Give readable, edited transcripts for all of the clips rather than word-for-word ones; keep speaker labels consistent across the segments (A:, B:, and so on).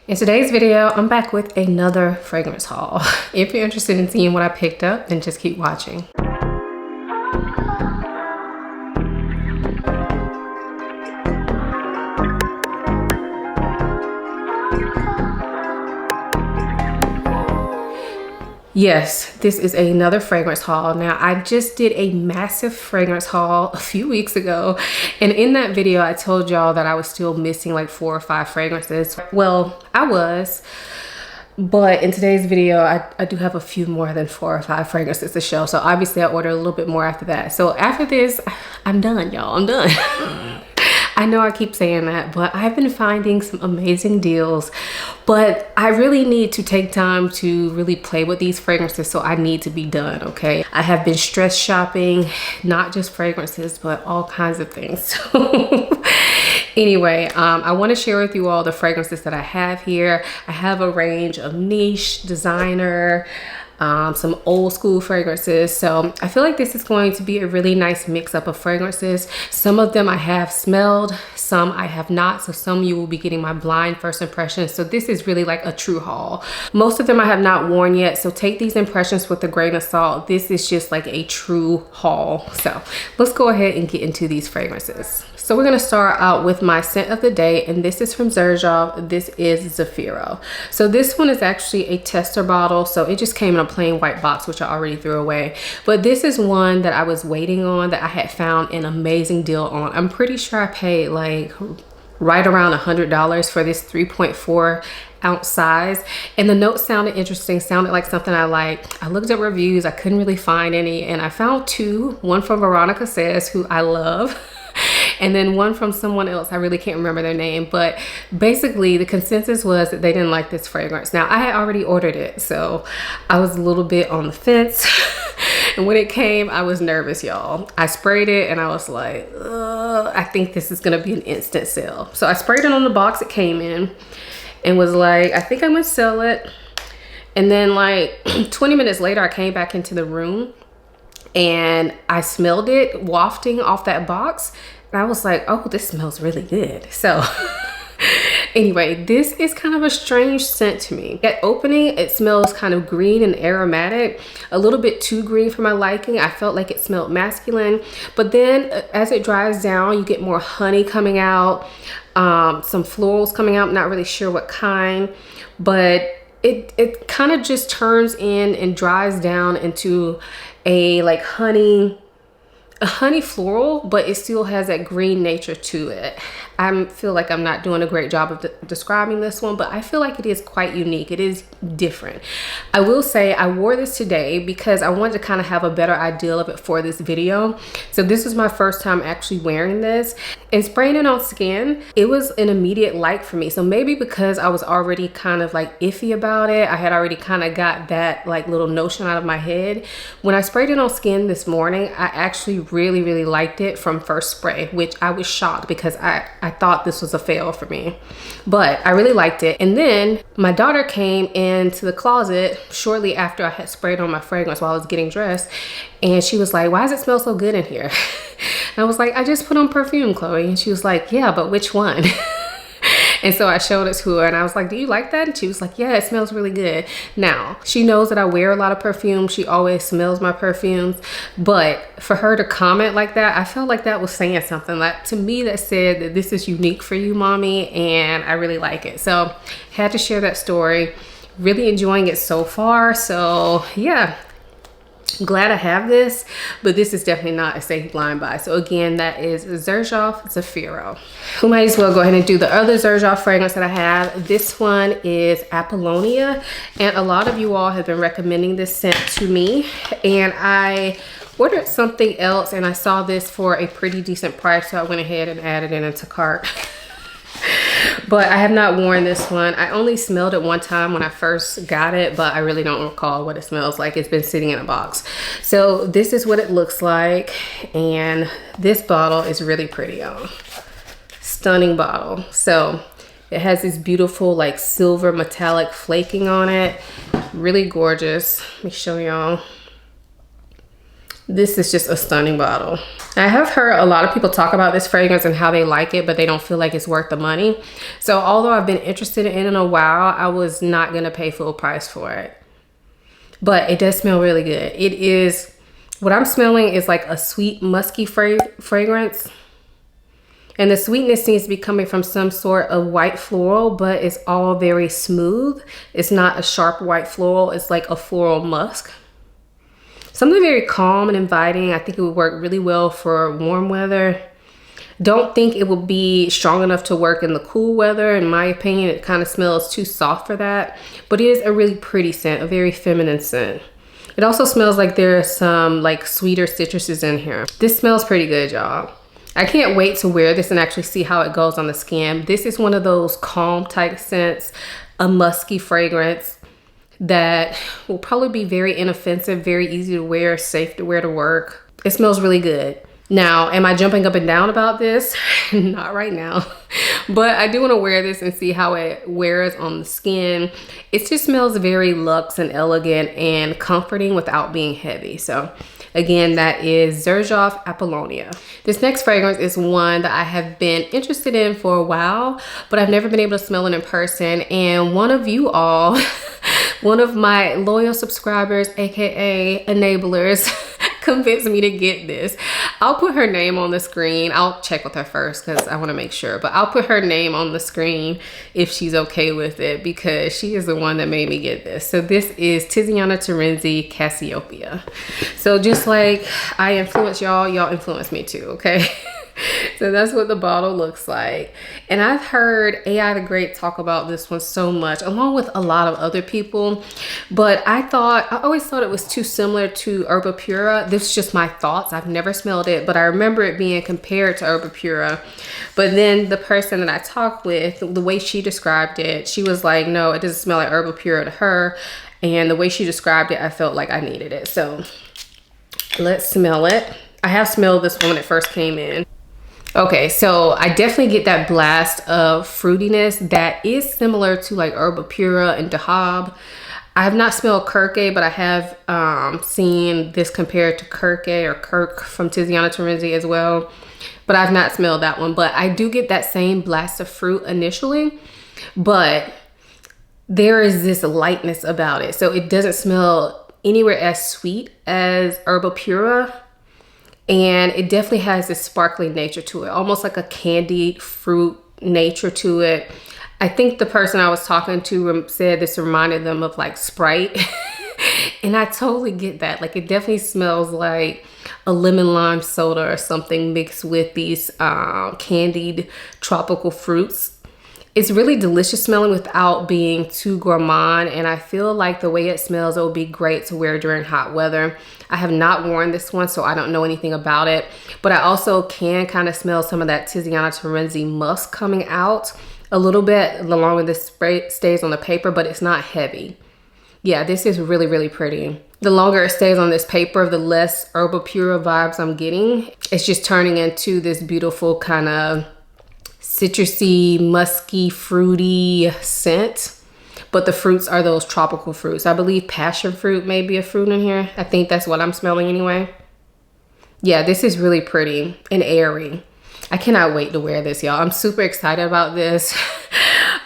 A: In today's video, I'm back with another fragrance haul. If you're interested in seeing what I picked up, then just keep watching. Yes, this is another fragrance haul. Now, I just did a massive fragrance haul a few weeks ago. And in that video, I told y'all that I was still missing like 4 or 5 fragrances. Well, I was. But in today's video, I do have a few more than 4 or 5 fragrances to show. So obviously I ordered a little bit more after that. So after this, I'm done, y'all. I'm done. I know I keep saying that, but I've been finding some amazing deals. But I really need to take time to really play with these fragrances, so I need to be done, okay? I have been stress shopping, not just fragrances, but all kinds of things. Anyway, I want to share with you all the fragrances that I have here. I have a range of niche, designer, some old school fragrances. So I feel like this is going to be a really nice mix up of fragrances. Some of them I have smelled, some I have not. So some you will be getting my blind first impressions. So this is really like a true haul. Most of them I have not worn yet. So take these impressions with a grain of salt. This is just like a true haul. So let's go ahead and get into these fragrances. So we're gonna start out with my scent of the day, and this is from Xerjoff. This is Zafiro. So this one is actually a tester bottle. So it just came in a plain white box, which I already threw away. But this is one that I was waiting on, that I had found an amazing deal on. I'm pretty sure I paid like right around $100 for this 3.4 ounce size, and the notes sounded interesting, sounded like something I liked. I looked up reviews, I couldn't really find any, and I found 2. One from Veronica Says, who I love, and then one from someone else. I really can't remember their name, but basically the consensus was that they didn't like this fragrance. Now, I had already ordered it, so I was a little bit on the fence. And when it came, I was nervous, y'all. I sprayed it and I was like, I think this is gonna be an instant sale. So I sprayed it on the box it came in and was like, I think I'm gonna sell it. And then like 20 minutes later, I came back into the room and I smelled it wafting off that box. And I was like, oh, this smells really good. So anyway, this is kind of a strange scent to me. At opening, it smells kind of green and aromatic, a little bit too green for my liking. I felt like it smelled masculine, but then as it dries down, you get more honey coming out, some florals coming out, not really sure what kind, but it kind of just turns in and dries down into a like honey floral, but it still has that green nature to it. I feel like I'm not doing a great job of describing this one, but I feel like it is quite unique. It is different. I will say I wore this today because I wanted to kind of have a better idea of it for this video. So this was my first time actually wearing this, and spraying it on skin, it was an immediate like for me. So maybe because I was already kind of like iffy about it, I had already kind of got that like little notion out of my head. When I sprayed it on skin this morning, I actually really liked it from first spray, which I was shocked because I thought this was a fail for me, but I really liked it. And then my daughter came into the closet shortly after I had sprayed on my fragrance while I was getting dressed, and she was like, why does it smell so good in here? And I was like, I just put on perfume, Chloe. And she was like, yeah, but which one? And so I showed it to her and I was like, do you like that? And she was like, yeah, it smells really good. Now, she knows that I wear a lot of perfume. She always smells my perfumes. But for her to comment like that, I felt like that was saying something. Like, to me, that said that this is unique for you, mommy, and I really like it. So had to share that story. Really enjoying it so far. So yeah. Glad I have this, but this is definitely not a safe blind buy. So again, that is Xerjoff Zafiro. We might as well go ahead and do the other Xerjoff fragrance that I have. This one is Apollonia, and a lot of you all have been recommending this scent to me, and I ordered something else and I saw this for a pretty decent price, so I went ahead and added it into cart. But I have not worn this one. I only smelled it one time when I first got it, but I really don't recall what it smells like. It's been sitting in a box. So this is what it looks like. And this bottle is really pretty, y'all. Stunning bottle. So it has this beautiful like silver metallic flaking on it. Really gorgeous. Let me show y'all. This is just a stunning bottle. I have heard a lot of people talk about this fragrance and how they like it, but they don't feel like it's worth the money. So although I've been interested in it in a while, I was not gonna pay full price for it. But it does smell really good. It is, what I'm smelling is like a sweet musky fragrance. And the sweetness seems to be coming from some sort of white floral, but it's all very smooth. It's not a sharp white floral, it's like a floral musk. Something very calm and inviting. I think it would work really well for warm weather. Don't think it will be strong enough to work in the cool weather. In my opinion, it kind of smells too soft for that. But it is a really pretty scent, a very feminine scent. It also smells like there's some like sweeter citruses in here. This smells pretty good, y'all. I can't wait to wear this and actually see how it goes on the skin. This is one of those calm type scents, a musky fragrance that will probably be very inoffensive, very easy to wear, safe to wear to work. It smells really good. Now, am I jumping up and down about this? Not right now, but I do want to wear this and see how it wears on the skin. It just smells very luxe and elegant and comforting without being heavy. So again, that is Zafiro Apollonia. This next fragrance is one that I have been interested in for a while, but I've never been able to smell it in person. And one of you all, one of my loyal subscribers, AKA enablers, convinced me to get this. I'll put her name on the screen. I'll check with her first because I want to make sure, but I'll put her name on the screen if she's okay with it, because she is the one that made me get this. So this is Turinzi Cassiopeia. So just like I influence y'all, y'all influence me too, okay? So that's what the bottle looks like. And I've heard AI the Great talk about this one so much, along with a lot of other people. But I always thought it was too similar to Herba Pura. This is just my thoughts. I've never smelled it, but I remember it being compared to Herba Pura. But then the person that I talked with, the way she described it, she was like, no, it doesn't smell like Herba Pura to her. And the way she described it, I felt like I needed it. So let's smell it. I have smelled this one when it first came in. Okay, so I definitely get that blast of fruitiness that is similar to like Herba Pura and Dahab. I have not smelled Kirke, but I have seen this compared to Kirke or Kirk from Tiziana Turinzi as well. But I've not smelled that one. But I do get that same blast of fruit initially, but there is this lightness about it. So it doesn't smell anywhere as sweet as Herba Pura. And it definitely has this sparkling nature to it, almost like a candied fruit nature to it. I think the person I was talking to said this reminded them of like Sprite. And I totally get that. Like it definitely smells like a lemon lime soda or something mixed with these candied tropical fruits. It's really delicious smelling without being too gourmand, and I feel like the way it smells, it will be great to wear during hot weather. I have not worn this one, so I don't know anything about it, but I also can kind of smell some of that Tiziana Turinzi musk coming out a little bit the longer this spray stays on the paper, but it's not heavy. Yeah, this is really, really pretty. The longer it stays on this paper, the less Herba Pura vibes I'm getting. It's just turning into this beautiful kind of citrusy, musky, fruity scent, but the fruits are those tropical fruits. I believe passion fruit may be a fruit in here. I think that's what I'm smelling anyway. Yeah, this is really pretty and airy. I cannot wait to wear this, y'all. I'm super excited about this.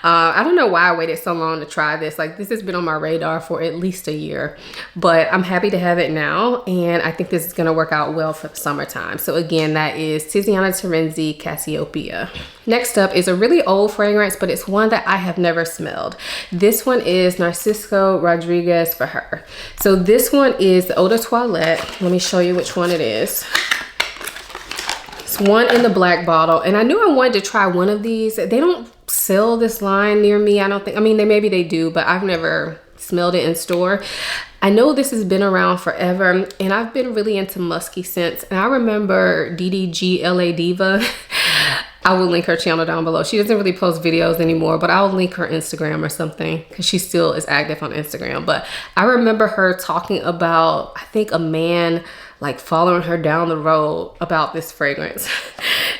A: I don't know why I waited so long to try this. Like this has been on my radar for at least a year, but I'm happy to have it now. And I think this is gonna work out well for the summertime. So again, that is Tiziana Turinzi Cassiopeia. Next up is a really old fragrance, but it's one that I have never smelled. This one is Narcisco Rodriguez for her. So this one is the Eau de Toilette. Let me show you which one it is. It's one in the black bottle, and I knew I wanted to try one of these. They don't sell this line near me, I don't think. I mean, maybe they do, but I've never smelled it in store. I know this has been around forever, and I've been really into musky scents. And I remember DDG LA Diva. I will link her channel down below. She doesn't really post videos anymore, but I'll link her Instagram or something because she still is active on Instagram. But I remember her talking about, I think, a man like following her down the road about this fragrance.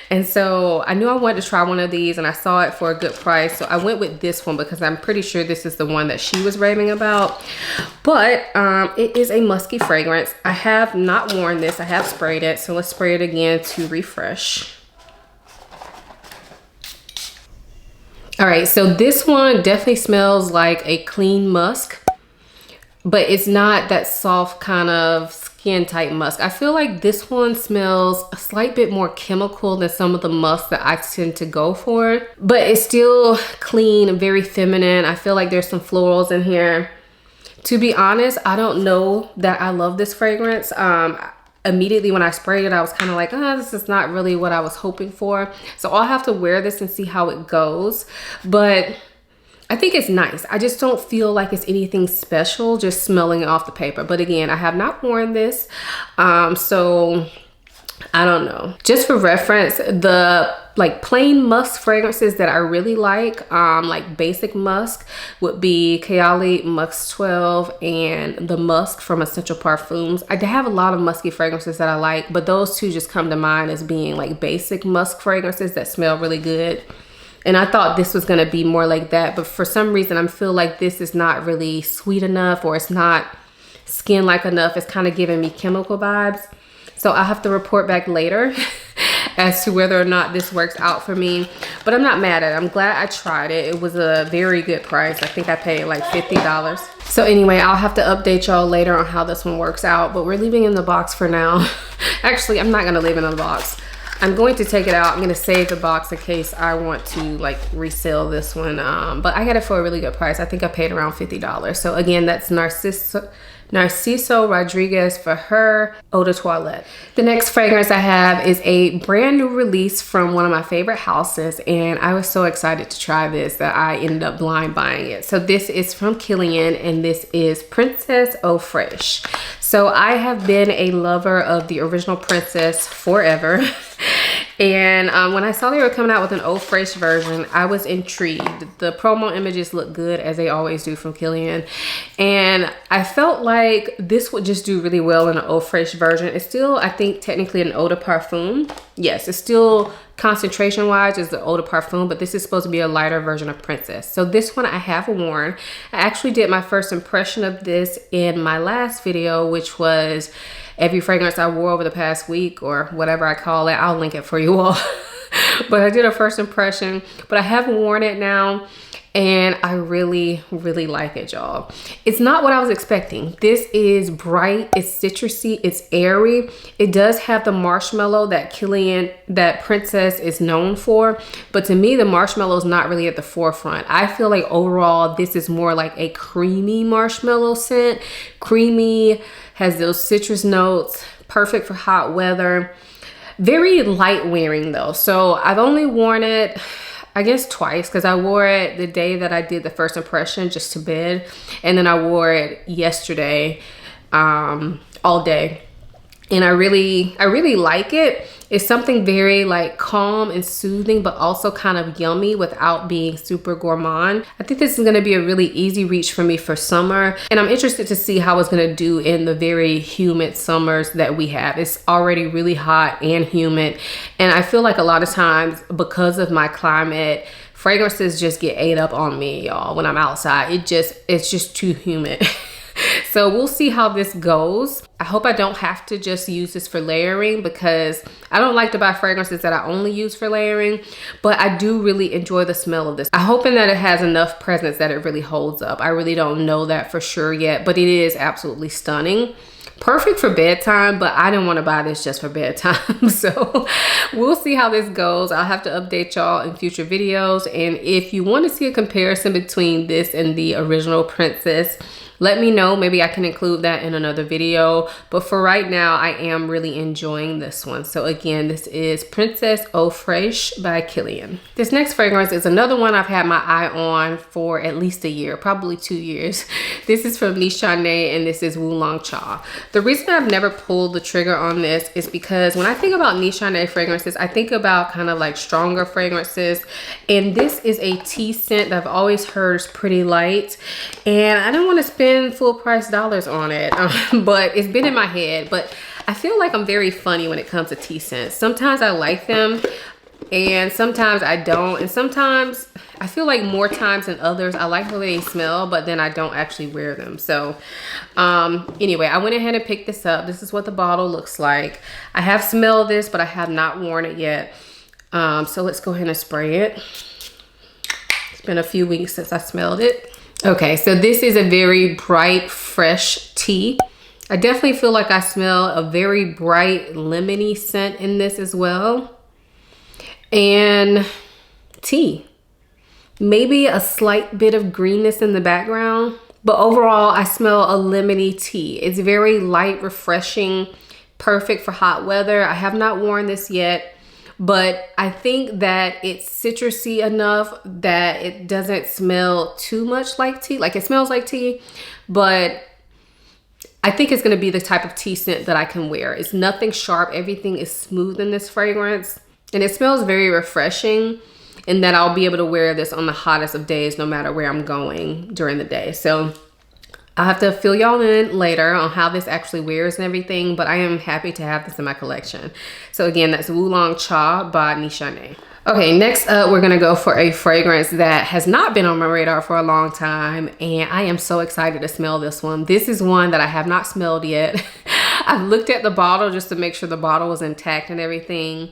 A: And so I knew I wanted to try one of these, and I saw it for a good price. So I went with this one because I'm pretty sure this is the one that she was raving about. But it is a musky fragrance. I have not worn this. I have sprayed it. So let's spray it again to refresh. All right, so this one definitely smells like a clean musk, but it's not that soft kind of skin type musk. I feel like this one smells a slight bit more chemical than some of the musks that I tend to go for, but it's still clean and very feminine. I feel like there's some florals in here. To be honest, I don't know that I love this fragrance. Immediately when I sprayed it, I was kind of like, oh, this is not really what I was hoping for. So I'll have to wear this and see how it goes. But I think it's nice. I just don't feel like it's anything special just smelling it off the paper. But again, I have not worn this. So I don't know. Just for reference, the like plain musk fragrances that I really like basic musk, would be Kayali Musk 12 and the musk from Essential Parfums. I have a lot of musky fragrances that I like, but those two just come to mind as being like basic musk fragrances that smell really good. And I thought this was gonna be more like that, but for some reason I feel like this is not really sweet enough, or it's not skin-like enough. It's kind of giving me chemical vibes. So I'll have to report back later as to whether or not this works out for me. But I'm not mad at it. I'm glad I tried it. It was a very good price. I think I paid like $50. So anyway, I'll have to update y'all later on how this one works out. But we're leaving it in the box for now. Actually, I'm not going to leave it in the box. I'm going to take it out. I'm going to save the box in case I want to like resell this one. But I got it for a really good price. I think I paid around $50. So again, that's Narciso Rodriguez for her Eau de Toilette. The next fragrance I have is a brand new release from one of my favorite houses, and I was so excited to try this that I ended up blind buying it. So this is from Killian, and this is Princess Eau Fraiche. So I have been a lover of the original Princess forever. And when I saw they were coming out with an Eau Fraiche version, I was intrigued. The promo images look good, as they always do from Killian. And I felt like this would just do really well in an Eau Fraiche version. It's still, I think, technically an Eau de Parfum. Yes, it's still concentration-wise is the Eau de Parfum, but this is supposed to be a lighter version of Princess. So this one I have worn. I actually did my first impression of this in my last video, which was every fragrance I wore over the past week, or whatever I call it. I'll link it for you all. But I did a first impression, but I have worn it now, and I really, really like it, y'all. It's not what I was expecting. This is bright, it's citrusy, it's airy. It does have the marshmallow that that Princess is known for, but to me, the marshmallow is not really at the forefront. I feel like overall, this is more like a creamy marshmallow scent. Creamy, has those citrus notes, perfect for hot weather. Very light wearing though. So I've only worn it, I guess, twice, because I wore it the day that I did the first impression just to bed, and then I wore it yesterday all day. And I really like it. It's something very like calm and soothing, but also kind of yummy without being super gourmand. I think this is gonna be a really easy reach for me for summer. And I'm interested to see how it's gonna do in the very humid summers that we have. It's already really hot and humid. And I feel like a lot of times, because of my climate, fragrances just get ate up on me, y'all, when I'm outside. It's just too humid. So we'll see how this goes. I hope I don't have to just use this for layering, because I don't like to buy fragrances that I only use for layering, but I do really enjoy the smell of this. I'm hoping that it has enough presence that it really holds up. I really don't know that for sure yet, but it is absolutely stunning. Perfect for bedtime, but I didn't want to buy this just for bedtime. So we'll see how this goes. I'll have to update y'all in future videos. And if you want to see a comparison between this and the original Princess, let me know. Maybe I can include that in another video. But for right now, I am really enjoying this one. So again, this is Princess Eau Fraiche by Killian. This next fragrance is another one I've had my eye on for at least a year, probably 2 years. This is from Nichane, and this is Oolong Cha. The reason I've never pulled the trigger on this is because when I think about Nichane fragrances, I think about kind of like stronger fragrances. And this is a tea scent that I've always heard is pretty light. And I don't want to spend full price dollars on it, but it's been in my head. But I feel like I'm very funny when it comes to tea scents. Sometimes I like them and sometimes I don't. And sometimes I feel like more times than others, I like the way they smell, but then I don't actually wear them. So anyway, I went ahead and picked this up. This is what the bottle looks like. I have smelled this, but I have not worn it yet. So let's go ahead and spray it. It's been a few weeks since I smelled it. Okay, so this is a very bright, fresh tea. I definitely feel like I smell a very bright lemony scent in this as well. And tea. Maybe a slight bit of greenness in the background. But overall, I smell a lemony tea. It's very light, refreshing, perfect for hot weather. I have not worn this yet, but I think that it's citrusy enough that it doesn't smell too much like tea. Like, it smells like tea, but I think it's gonna be the type of tea scent that I can wear. It's nothing sharp. Everything is smooth in this fragrance. And it smells very refreshing, in that I'll be able to wear this on the hottest of days no matter where I'm going during the day. So I'll have to fill y'all in later on how this actually wears and everything, but I am happy to have this in my collection. So again, that's Oolong Cha by Nishane. Okay, next up, we're gonna go for a fragrance that has not been on my radar for a long time, and I am so excited to smell this one. This is one that I have not smelled yet. I've looked at the bottle just to make sure the bottle was intact and everything,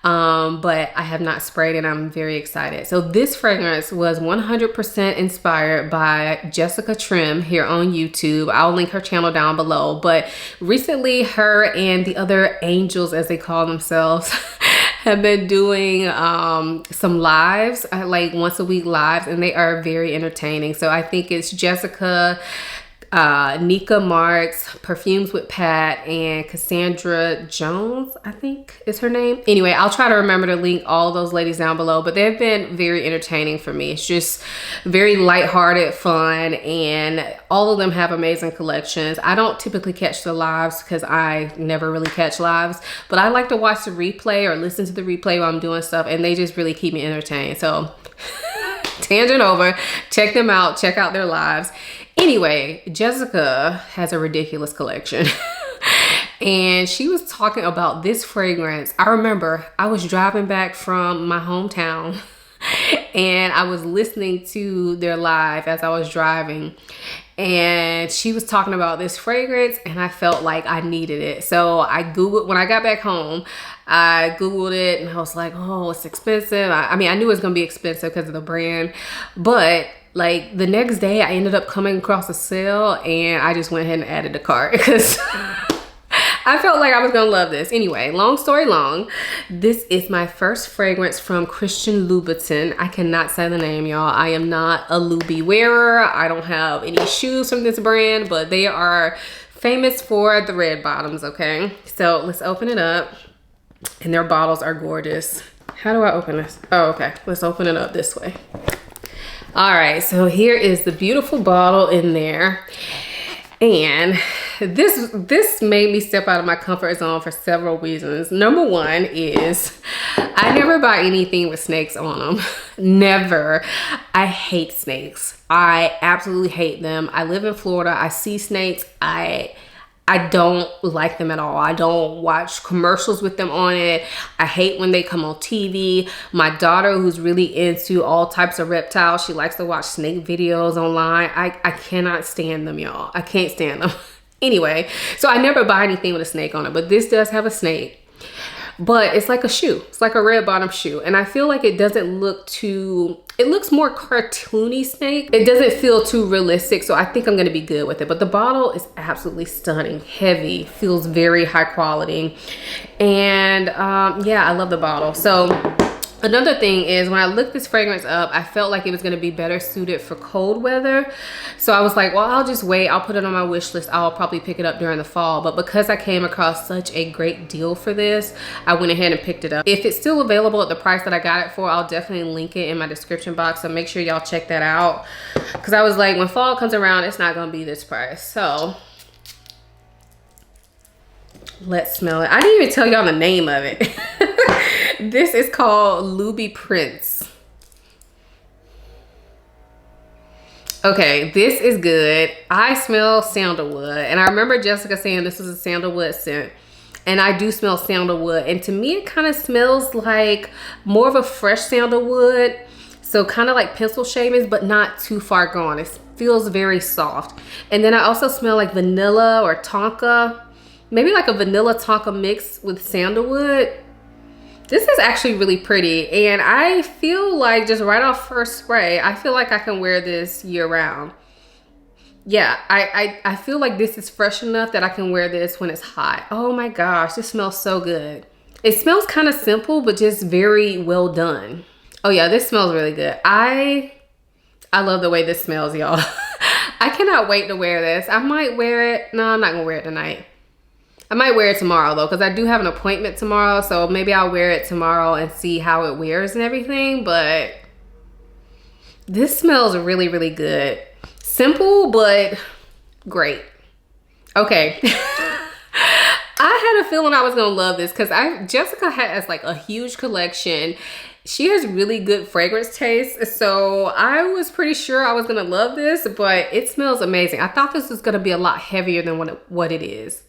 A: but I have not sprayed it. I'm very excited. So this fragrance was 100% inspired by Jessica Trim here on YouTube. I'll link her channel down below, but recently her and the other angels, as they call themselves, have been doing some lives, like once a week lives, and they are very entertaining. So I think it's Jessica, Nika Marks, Perfumes with Pat, and Cassandra Jones, I think is her name. Anyway, I'll try to remember to link all those ladies down below, but they've been very entertaining for me. It's just very lighthearted fun, and all of them have amazing collections. I don't typically catch the lives because I never really catch lives, but I like to watch the replay or listen to the replay while I'm doing stuff, and they just really keep me entertained. So tangent over, check them out, check out their lives. Anyway, Jessica has a ridiculous collection. And she was talking about this fragrance. I remember I was driving back from my hometown and I was listening to their live as I was driving. And she was talking about this fragrance and I felt like I needed it. So I Googled, when I got back home, I Googled it and I was like, oh, it's expensive. I mean, I knew it was gonna be expensive because of the brand, but like the next day I ended up coming across a sale and I just went ahead and added to cart because I felt like I was gonna love this. Anyway, long story long, this is my first fragrance from Christian Louboutin. I cannot say the name, y'all. I am not a Loubi wearer. I don't have any shoes from this brand, but they are famous for the red bottoms, okay? So let's open it up. And their bottles are gorgeous. How do I open this? Oh, okay. Let's open it up this way. All right, so here is the beautiful bottle in there. And this made me step out of my comfort zone for several reasons. Number one is I never buy anything with snakes on them. Never. I hate snakes. I absolutely hate them. I live in Florida. I see snakes. I don't like them at all. I don't watch commercials with them on it. I hate when they come on TV. My daughter, who's really into all types of reptiles, she likes to watch snake videos online. I cannot stand them, y'all. I can't stand them. Anyway, so I never buy anything with a snake on it, but this does have a snake. But it's like a shoe. It's like a red bottom shoe. And I feel like it doesn't look too, it looks more cartoony snake. It doesn't feel too realistic. So I think I'm gonna be good with it. But the bottle is absolutely stunning, heavy, feels very high quality. And yeah, I love the bottle. So another thing is when I looked this fragrance up, I felt like it was gonna be better suited for cold weather. So I was like, well, I'll just wait. I'll put it on my wish list. I'll probably pick it up during the fall. But because I came across such a great deal for this, I went ahead and picked it up. If it's still available at the price that I got it for, I'll definitely link it in my description box. So make sure y'all check that out. Because I was like, when fall comes around, it's not gonna be this price. So let's smell it. I didn't even tell y'all the name of it. This is called Loubi Prince. Okay, this is good. I smell sandalwood. And I remember Jessica saying this was a sandalwood scent. and I do smell sandalwood, and to me it kind of smells like more of a fresh sandalwood, so kind of like pencil shavings, but not too far gone. It feels very soft. And then I also smell like vanilla or tonka, maybe like a vanilla tonka mix with sandalwood. This is actually really pretty, and I feel like just right off first spray, I feel like I can wear this year round. Yeah, I feel like this is fresh enough that I can wear this when it's hot. Oh my gosh, this smells so good. It smells kind of simple, but just very well done. Oh yeah, this smells really good. I love the way this smells, y'all. I cannot wait to wear this. I might wear it. No, I'm not gonna wear it tonight. I might wear it tomorrow though, because I do have an appointment tomorrow, so maybe I'll wear it tomorrow and see how it wears and everything. But this smells really, really good. Simple, but great. Okay. I had a feeling I was gonna love this because Jessica has like a huge collection. She has really good fragrance taste, so I was pretty sure I was gonna love this, but it smells amazing. I thought this was gonna be a lot heavier than what it is.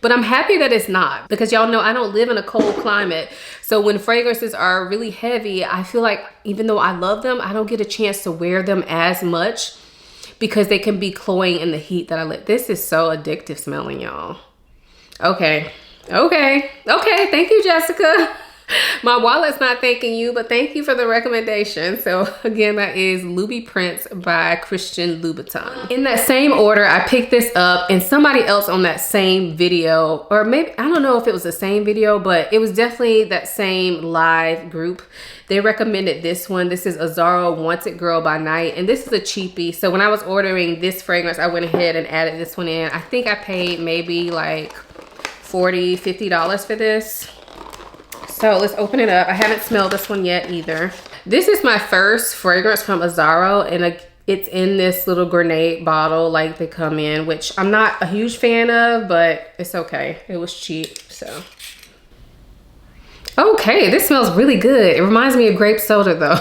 A: But I'm happy that it's not, because y'all know I don't live in a cold climate. So when fragrances are really heavy, I feel like even though I love them, I don't get a chance to wear them as much because they can be cloying in the heat that I live. This is so addictive smelling, y'all. Okay. Thank you, Jessica. My wallet's not thanking you, but thank you for the recommendation. So again, that is Louboutin by Christian Louboutin. In that same order, I picked this up, and somebody else on that same video, or maybe, I don't know if it was the same video, but it was definitely that same live group. They recommended this one. This is Azaro Wanted Girl by Night, and this is a cheapie. So when I was ordering this fragrance, I went ahead and added this one in. I think I paid maybe like $40, $50 for this. So let's open it up. I haven't smelled this one yet either. This is my first fragrance from Azaro, and it's in this little grenade bottle like they come in, which I'm not a huge fan of, but it's okay. It was cheap, so. Okay, this smells really good. It reminds me of grape soda though.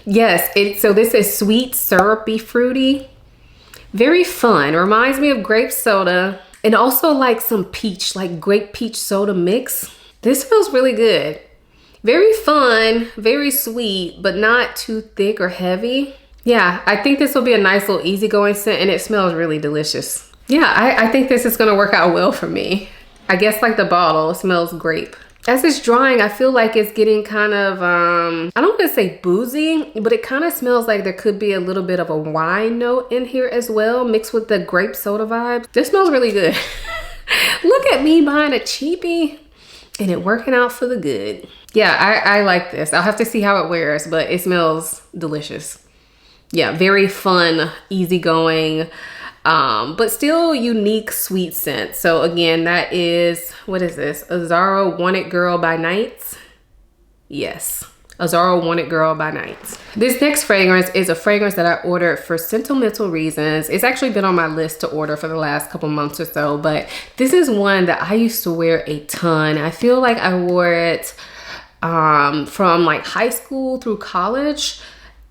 A: Yes, so this is sweet, syrupy, fruity. Very fun. It reminds me of grape soda, and also like some peach, like grape peach soda mix. This smells really good. Very fun, very sweet, but not too thick or heavy. Yeah, I think this will be a nice little easygoing scent, and it smells really delicious. Yeah, I think this is gonna work out well for me. I guess like the bottle, it smells grape. As it's drying, I feel like it's getting kind of, I don't want to say boozy, but it kind of smells like there could be a little bit of a wine note in here as well, mixed with the grape soda vibe. This smells really good. Look at me buying a cheapie and it working out for the good. Yeah, I like this. I'll have to see how it wears, but it smells delicious. Yeah, very fun, easygoing, but still unique sweet scent. So again, that is, what is this? Azaro Wanted Girl by Night. Yes, Azaro Wanted Girl by Night. This next fragrance is a fragrance that I ordered for sentimental reasons. It's actually been on my list to order for the last couple months or so, but this is one that I used to wear a ton. I feel like I wore it from like high school through college,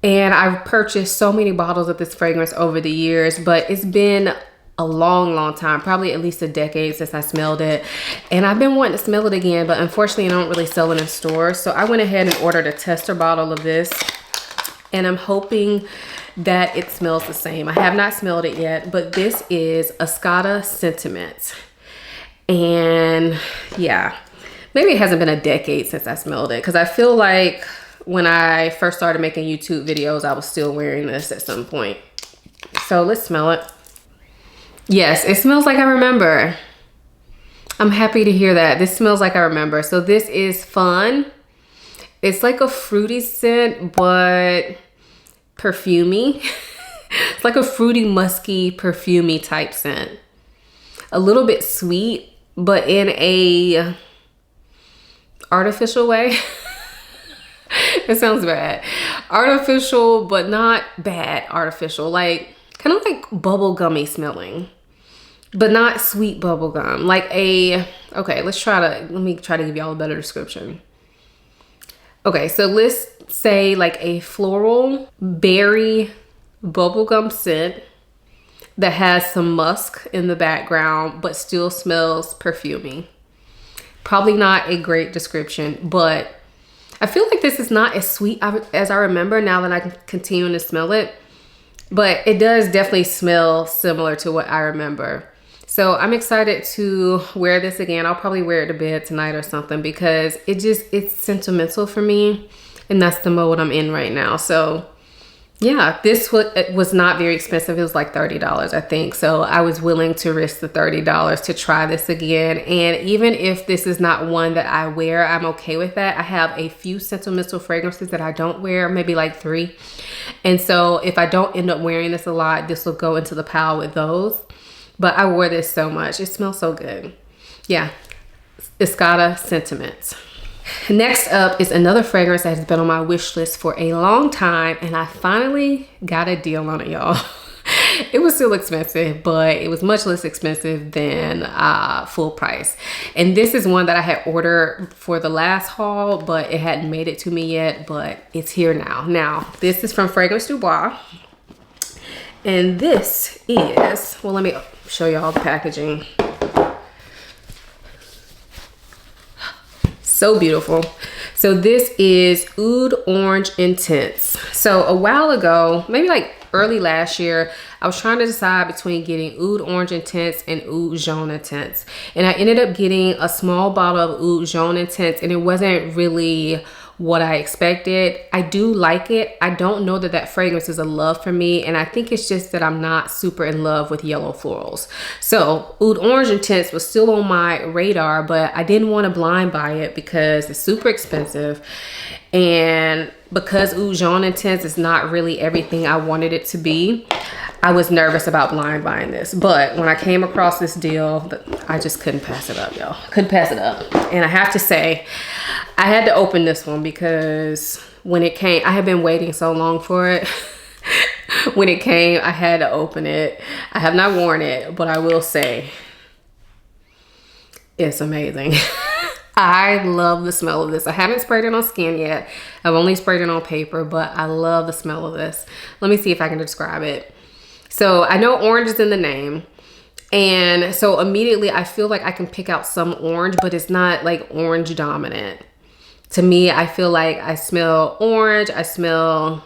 A: and I've purchased so many bottles of this fragrance over the years, but it's been a long time, probably at least a decade since I smelled it, and I've been wanting to smell it again, but unfortunately I don't really sell it in stores. So I went ahead and ordered a tester bottle of this, and I'm hoping that it smells the same. I have not smelled it yet, but this is Escada Sentiment, and yeah, maybe it hasn't been a decade since I smelled it, because I feel like when I first started making YouTube videos, I was still wearing this at some point. So let's smell it. Yes, it smells like I remember. I'm happy to hear that. This smells like I remember. So this is fun. It's like a fruity scent, but perfumey. It's like a fruity, musky, perfumey type scent. A little bit sweet, but in a artificial way. It sounds bad. Artificial, but not bad artificial. Like, kind of like bubblegummy smelling, but not sweet bubblegum. Like a, okay, let me try to give y'all a better description. Okay, so let's say like a floral berry bubblegum scent that has some musk in the background, but still smells perfumey. Probably not a great description, but I feel like this is not as sweet as I remember now that I can continue to smell it. But it does definitely smell similar to what I remember. So I'm excited to wear this again. I'll probably wear it to bed tonight or something because it's sentimental for me. And that's the mode I'm in right now. So yeah, this was not very expensive. It was like $30, I think. So I was willing to risk the $30 to try this again. And even if this is not one that I wear, I'm okay with that. I have a few sentimental fragrances that I don't wear, maybe like 3. And so if I don't end up wearing this a lot, this will go into the pile with those. But I wore this so much. It smells so good. Yeah, Escada Sentiment. Next up is another fragrance that has been on my wish list for a long time, and I finally got a deal on it, y'all. It was still expensive, but it was much less expensive than full price. And this is one that I had ordered for the last haul, but it hadn't made it to me yet, but it's here now. Now, this is from Fragrance Du Bois. And this is, well, let me show y'all the packaging. So beautiful. So this is Oud Orange Intense. So a while ago, maybe like early last year, I was trying to decide between getting Oud Orange Intense and Oud Jaune Intense. And I ended up getting a small bottle of Oud Jaune Intense, and it wasn't really what I expected. I do like it. I don't know that that fragrance is a love for me, and I think it's just that I'm not super in love with yellow florals. So Oud Orange Intense was still on my radar, but I didn't want to blind buy it because it's super expensive, and because Oud Jaune Intense is not really everything I wanted it to be, I was nervous about blind buying this. But when I came across this deal, I just couldn't pass it up, y'all. Couldn't pass it up. And I have to say, I had to open this one because when it came, I had been waiting so long for it. When it came, I had to open it. I have not worn it, but I will say it's amazing. I love the smell of this. I haven't sprayed it on skin yet. I've only sprayed it on paper, but I love the smell of this. Let me see if I can describe it. So I know orange is in the name. And so immediately I feel like I can pick out some orange, but it's not like orange dominant. To me, I feel like I smell orange. I smell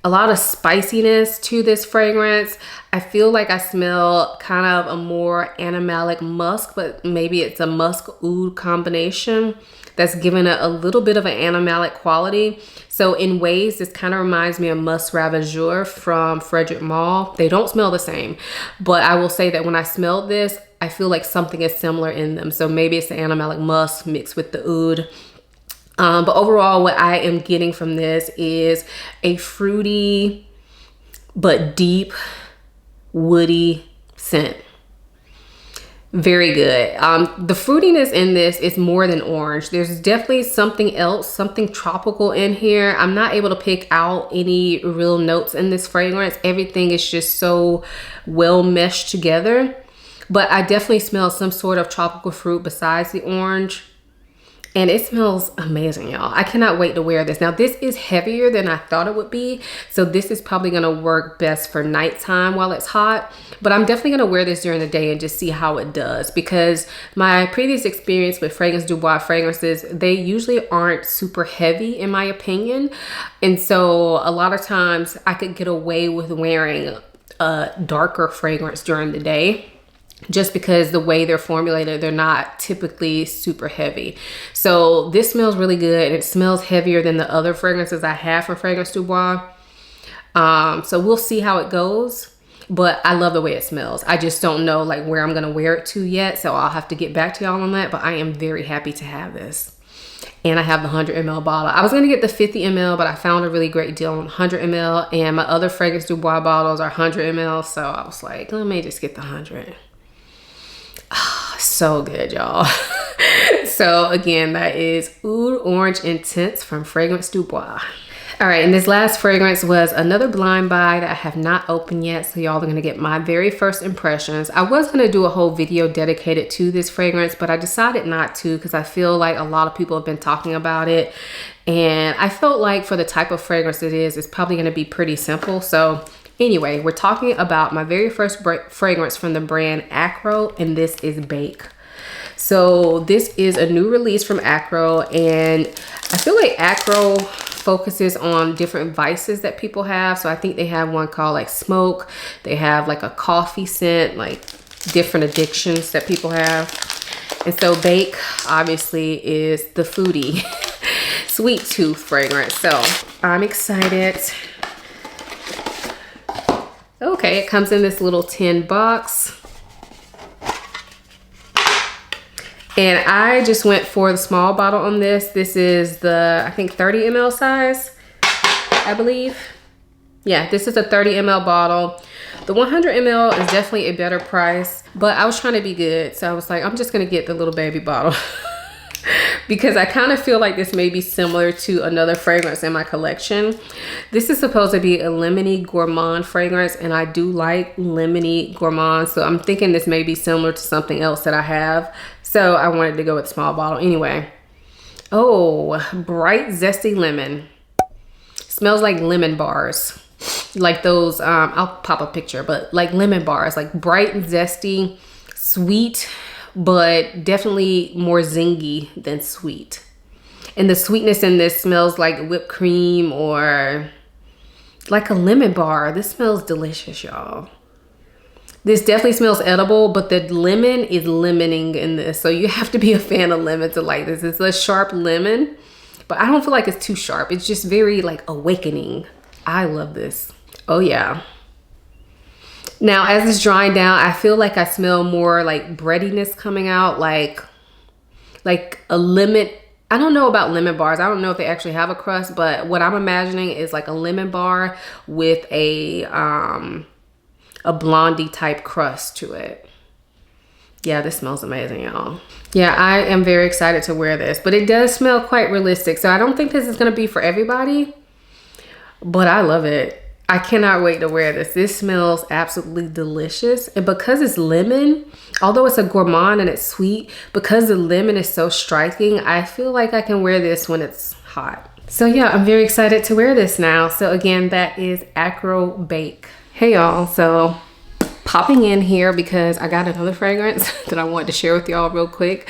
A: a lot of spiciness to this fragrance. I feel like I smell kind of a more animalic musk, but maybe it's a musk oud combination that's given it a little bit of an animalic quality. So in ways, this kind of reminds me of Musk Ravageur from Frederic Malle. They don't smell the same, but I will say that when I smelled this, I feel like something is similar in them. So maybe it's the animalic musk mixed with the oud. But overall, what I am getting from this is a fruity but deep, woody scent. Very good. The fruitiness in this is more than orange. There's definitely something else, something tropical in here. I'm not able to pick out any real notes in this fragrance. Everything is just so well meshed together. But I definitely smell some sort of tropical fruit besides the orange. And it smells amazing, y'all. I cannot wait to wear this. Now, this is heavier than I thought it would be. So this is probably going to work best for nighttime while it's hot. But I'm definitely going to wear this during the day and just see how it does. Because my previous experience with Fragrance Du Bois fragrances, they usually aren't super heavy in my opinion. And so a lot of times I could get away with wearing a darker fragrance during the day, just because the way they're formulated, they're not typically super heavy. So this smells really good, and it smells heavier than the other fragrances I have from Fragrance Du Bois. So we'll see how it goes, but I love the way it smells. I just don't know like where I'm gonna wear it to yet, so I'll have to get back to y'all on that, but I am very happy to have this. And I have the 100 ml bottle. I was gonna get the 50 ml, but I found a really great deal on 100 ml, and my other Fragrance Du Bois bottles are 100 ml, so I was like, let me just get the 100. Oh, so good, y'all. So again, that is Oud Orange Intense from Fragrance Du Bois. All right, and this last fragrance was another blind buy that I have not opened yet, so y'all are gonna get my very first impressions. I was gonna do a whole video dedicated to this fragrance, but I decided not to because I feel like a lot of people have been talking about it, and I felt like for the type of fragrance it is, it's probably gonna be pretty simple. So Anyway, we're talking about my very first fragrance from the brand Acro, and this is Bake. So this is a new release from Acro, and I feel like Acro focuses on different vices that people have. So I think they have one called like smoke. They have like a coffee scent, like different addictions that people have. And so Bake obviously is the foodie sweet tooth fragrance. So I'm excited. Okay, it comes in this little tin box. And I just went for the small bottle on this. This is the, I think 30 ml size, I believe. Yeah, this is a 30 ml bottle. The 100 ml is definitely a better price, but I was trying to be good. So I was like, I'm just gonna get the little baby bottle because I kind of feel like this may be similar to another fragrance in my collection. This is supposed to be a lemony gourmand fragrance, and I do like lemony gourmand. So I'm thinking this may be similar to something else that I have. So I wanted to go with small bottle anyway. Oh, bright zesty lemon. Smells like lemon bars. Like those, I'll pop a picture, but like lemon bars, like bright and zesty, sweet, but definitely more zingy than sweet. And the sweetness in this smells like whipped cream or like a lemon bar. This smells delicious, y'all. This definitely smells edible, but the lemon is lemoning in this. So you have to be a fan of lemon to like this. It's a sharp lemon, but I don't feel like it's too sharp. It's just very like awakening. I love this. Oh yeah. Now, as it's drying down, I feel like I smell more like breadiness coming out, like a lemon. I don't know about lemon bars. I don't know if they actually have a crust, but what I'm imagining is like a lemon bar with a blondie type crust to it. Yeah, this smells amazing, y'all. Yeah, I am very excited to wear this, but it does smell quite realistic. So I don't think this is gonna be for everybody, but I love it. I cannot wait to wear this. This smells absolutely delicious. And because it's lemon, although it's a gourmand and it's sweet, because the lemon is so striking, I feel like I can wear this when it's hot. So yeah, I'm very excited to wear this now. So again, that is Acro Bake. Hey y'all, so popping in here because I got another fragrance that I wanted to share with y'all real quick.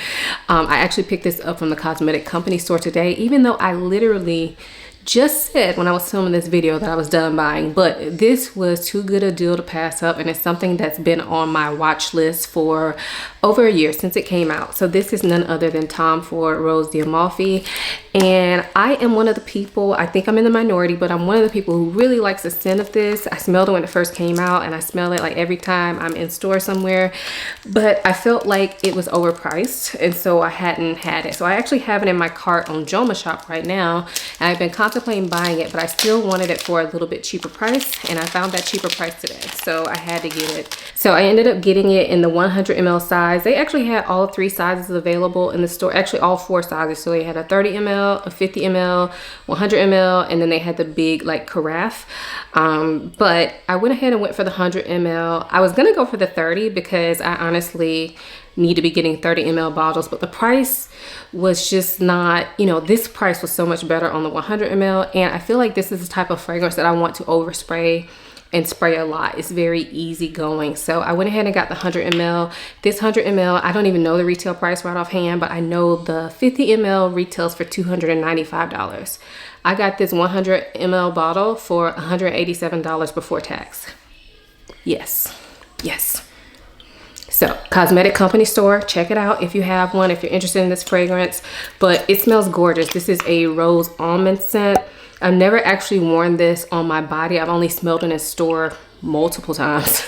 A: I actually picked this up from the cosmetic company store today, even though I literally just said when I was filming this video that I was done buying, but this was too good a deal to pass up, and it's something that's been on my watch list for over a year since it came out. So this is none other than Tom Ford Rose D'Amalfi, and I am one of the people, I think I'm in the minority, but I'm one of the people who really likes the scent of this. I smelled it when it first came out, and I smell it like every time I'm in store somewhere, but I felt like it was overpriced, and so I hadn't had it. So I actually have it in my cart on Joma Shop right now, and I've been contemplating buying it, but I still wanted it for a little bit cheaper price, and I found that cheaper price today, so I had to get it. So I ended up getting it in the 100 ml size. They actually had all 3 sizes available in the store, actually all 4 sizes. So they had a 30 ml, a 50 ml, 100 ml, and then they had the big like carafe. But I went ahead and went for the 100 ml. I was gonna go for the 30 because I honestly need to be getting 30 ml bottles, but the price was just not, you know, this price was so much better on the 100 ml, and I feel like this is the type of fragrance that I want to overspray and spray a lot. It's very easy going. So I went ahead and got the 100 ml. This 100 ml, I don't even know the retail price right offhand, but I know the 50 ml retails for $295. I got this 100 ml bottle for $187 before tax. Yes, yes. So cosmetic company store, check it out if you have one, if you're interested in this fragrance, but it smells gorgeous. This is a rose almond scent. I've never actually worn this on my body. I've only smelled in a store multiple times.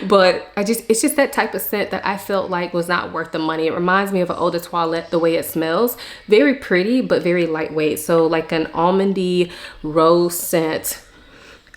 A: But it's just that type of scent that I felt like was not worth the money. It reminds me of an eau de toilette, the way it smells. Very pretty, but very lightweight. So like an almondy rose scent,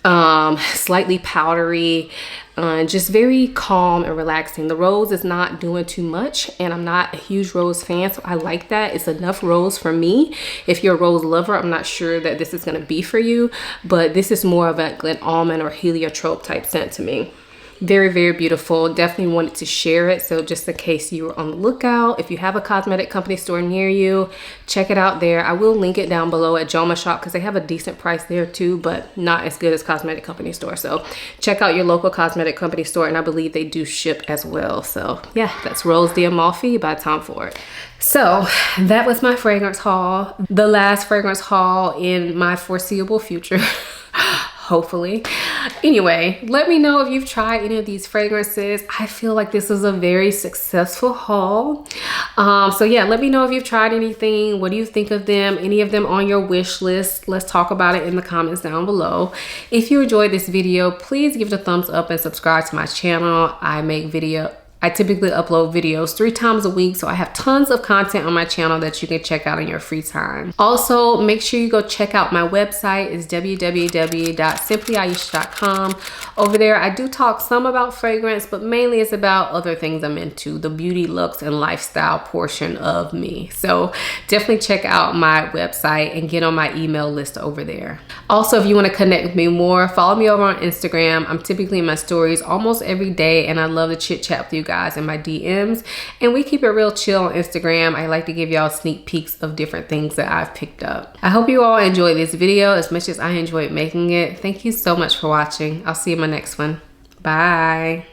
A: slightly powdery, just very calm and relaxing. The rose is not doing too much, and I'm not a huge rose fan, so I like that. It's enough rose for me. If you're a rose lover, I'm not sure that this is going to be for you, but this is more of an almond or heliotrope type scent to me. Very, very beautiful. Definitely wanted to share it. So just in case you were on the lookout, if you have a cosmetic company store near you, check it out there. I will link it down below at Joma Shop because they have a decent price there too, but not as good as cosmetic company store. So check out your local cosmetic company store, and I believe they do ship as well. So yeah, that's Rose d'Amalfi by Tom Ford. So that was my fragrance haul. The last fragrance haul in my foreseeable future. Hopefully. Anyway, let me know if you've tried any of these fragrances. I feel like this is a very successful haul. So yeah, let me know if you've tried anything. What do you think of them? Any of them on your wish list? Let's talk about it in the comments down below. If you enjoyed this video, please give it a thumbs up and subscribe to my channel. I typically upload videos 3 times a week, so I have tons of content on my channel that you can check out in your free time. Also, make sure you go check out my website. It's www.simplyaisha.com. Over there, I do talk some about fragrance, but mainly it's about other things I'm into, the beauty, looks, and lifestyle portion of me. So definitely check out my website and get on my email list over there. Also, if you want to connect with me more, follow me over on Instagram. I'm typically in my stories almost every day, and I love to chit chat with you guys in my DMs, and we keep it real chill on Instagram. I like to give y'all sneak peeks of different things that I've picked up. I hope you all enjoyed this video as much as I enjoyed making it. Thank you so much for watching. I'll see you in my next one. Bye.